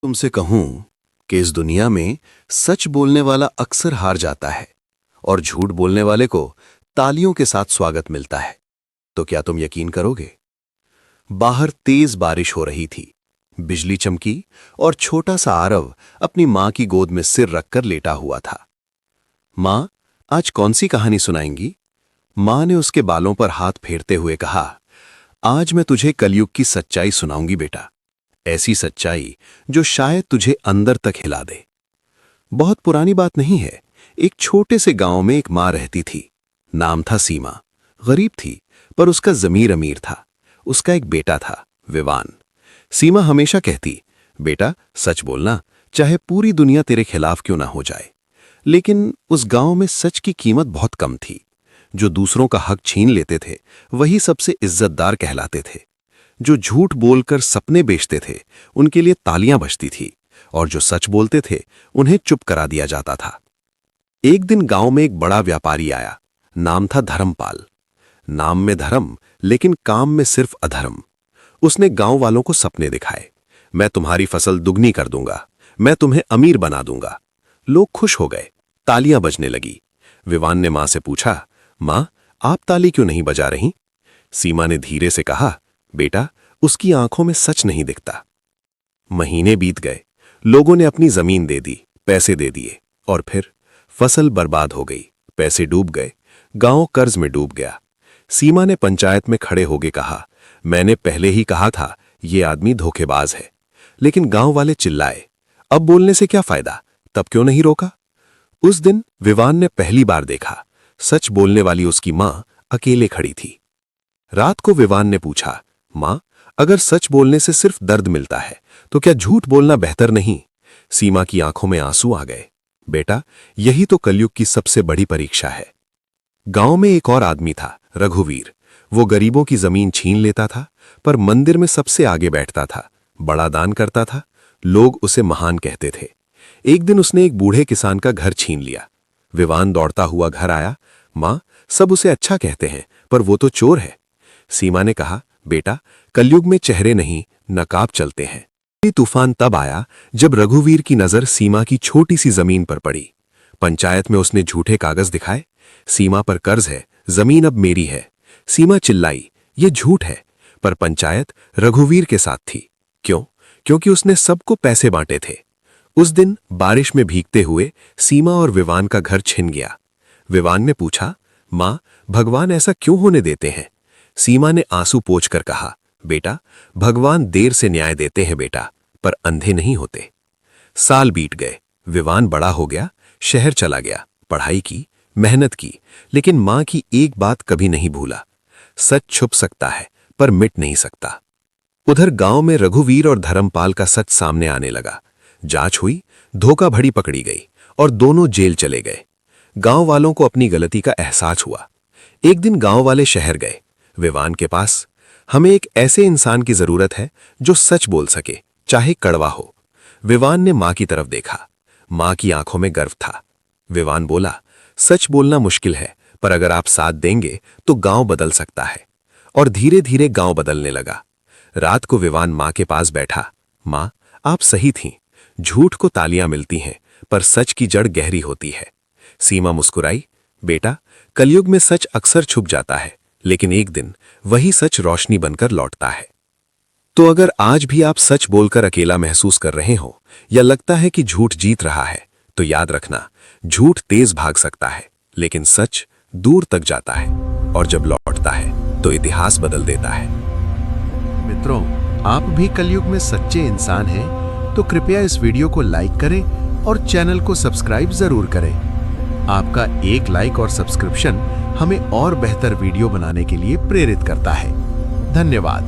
तुमसे कहूं कि इस दुनिया में सच बोलने वाला अक्सर हार जाता है और झूठ बोलने वाले को तालियों के साथ स्वागत मिलता है, तो क्या तुम यकीन करोगे? बाहर तेज बारिश हो रही थी, बिजली चमकी और छोटा सा आरव अपनी मां की गोद में सिर रखकर लेटा हुआ था। मां, आज कौन सी कहानी सुनाएंगी? मां ने उसके बालों पर हाथ फेरते हुए कहा, आज मैं तुझे कलयुग की सच्चाई सुनाऊंगी बेटा। ऐसी सच्चाई जो शायद तुझे अंदर तक हिला दे। बहुत पुरानी बात नहीं है। एक छोटे से गांव में एक मां रहती थी। नाम था सीमा। गरीब थी पर उसका ज़मीर अमीर था। उसका एक बेटा था, विवान। सीमा हमेशा कहती, बेटा सच बोलना, चाहे पूरी दुनिया तेरे खिलाफ क्यों ना हो जाए। लेकिन उस गांव में सच की कीमत बहुत कम थी। जो दूसरों का हक छीन लेते थे वही सबसे इज्जतदार कहलाते थे। जो झूठ बोलकर सपने बेचते थे उनके लिए तालियां बजती थी और जो सच बोलते थे उन्हें चुप करा दिया जाता था। एक दिन गांव में एक बड़ा व्यापारी आया। नाम था धर्मपाल। नाम में धर्म लेकिन काम में सिर्फ अधर्म। उसने गांव वालों को सपने दिखाए। मैं तुम्हारी फसल दुगनी कर दूंगा, मैं तुम्हें अमीर बना दूंगा। लोग खुश हो गए, तालियां बजने लगी। विवान ने मां से पूछा, मां आप ताली क्यों नहीं बजा रही? सीमा ने धीरे से कहा, बेटा उसकी आंखों में सच नहीं दिखता। महीने बीत गए, लोगों ने अपनी जमीन दे दी, पैसे दे दिए और फिर फसल बर्बाद हो गई, पैसे डूब गए, गांव कर्ज में डूब गया। सीमा ने पंचायत में खड़े होकर कहा, मैंने पहले ही कहा था ये आदमी धोखेबाज है। लेकिन गांव वाले चिल्लाए, अब बोलने से क्या फायदा, तब क्यों नहीं रोका? उस दिन विवान ने पहली बार देखा, सच बोलने वाली उसकी मां अकेले खड़ी थी। रात को विवान ने पूछा, मां अगर सच बोलने से सिर्फ दर्द मिलता है तो क्या झूठ बोलना बेहतर नहीं? सीमा की आंखों में आंसू आ गए। बेटा यही तो कलयुग की सबसे बड़ी परीक्षा है। गांव में एक और आदमी था, रघुवीर। वो गरीबों की जमीन छीन लेता था पर मंदिर में सबसे आगे बैठता था, बड़ा दान करता था। लोग उसे महान कहते थे। एक दिन उसने एक बूढ़े किसान का घर छीन लिया। विवान दौड़ता हुआ घर आया, मां सब उसे अच्छा कहते हैं पर वो तो चोर है। सीमा ने कहा, बेटा कलयुग में चेहरे नहीं नकाब चलते हैं। ये तूफान तब आया जब रघुवीर की नजर सीमा की छोटी सी जमीन पर पड़ी। पंचायत में उसने झूठे कागज दिखाए, सीमा पर कर्ज है, जमीन अब मेरी है। सीमा चिल्लाई, ये झूठ है, पर पंचायत रघुवीर के साथ थी। क्यों? क्योंकि उसने सबको पैसे बांटे थे। उस दिन बारिश में भीगते हुए सीमा और विवान का घर छिन गया। विवान ने पूछा, मां भगवान ऐसा क्यों होने देते हैं? सीमा ने आंसू पोंछकर कहा, बेटा भगवान देर से न्याय देते हैं बेटा, पर अंधे नहीं होते। साल बीत गए, विवान बड़ा हो गया, शहर चला गया, पढ़ाई की, मेहनत की, लेकिन मां की एक बात कभी नहीं भूला, सच छुप सकता है पर मिट नहीं सकता। उधर गांव में रघुवीर और धर्मपाल का सच सामने आने लगा। जांच हुई, धोखाधड़ी पकड़ी गई और दोनों जेल चले गए। गांव वालों को अपनी गलती का एहसास हुआ। एक दिन गांव वाले शहर गए विवान के पास। हमें एक ऐसे इंसान की जरूरत है जो सच बोल सके, चाहे कड़वा हो। विवान ने मां की तरफ देखा। मां की आंखों में गर्व था। विवान बोला, सच बोलना मुश्किल है पर अगर आप साथ देंगे तो गांव बदल सकता है। और धीरे धीरे गांव बदलने लगा। रात को विवान मां के पास बैठा। मां आप सही थीं, झूठ को तालियां मिलती हैं पर सच की जड़ गहरी होती है। सीमा मुस्कुराई, बेटा कलयुग में सच अक्सर छुप जाता है लेकिन एक दिन वही सच रोशनी बनकर लौटता है। तो अगर आज भी आप सच बोलकर अकेला महसूस कर रहे हो या लगता है कि झूठ जीत रहा है, तो याद रखना, झूठ तेज भाग सकता है लेकिन सच दूर तक जाता है और जब लौटता है तो इतिहास बदल देता है। मित्रों, आप भी कलयुग में सच्चे इंसान हैं तो कृपया इस वीडियो को लाइक करें और चैनल को सब्सक्राइब जरूर करें। आपका एक लाइक और सब्सक्रिप्शन हमें और बेहतर वीडियो बनाने के लिए प्रेरित करता है। धन्यवाद।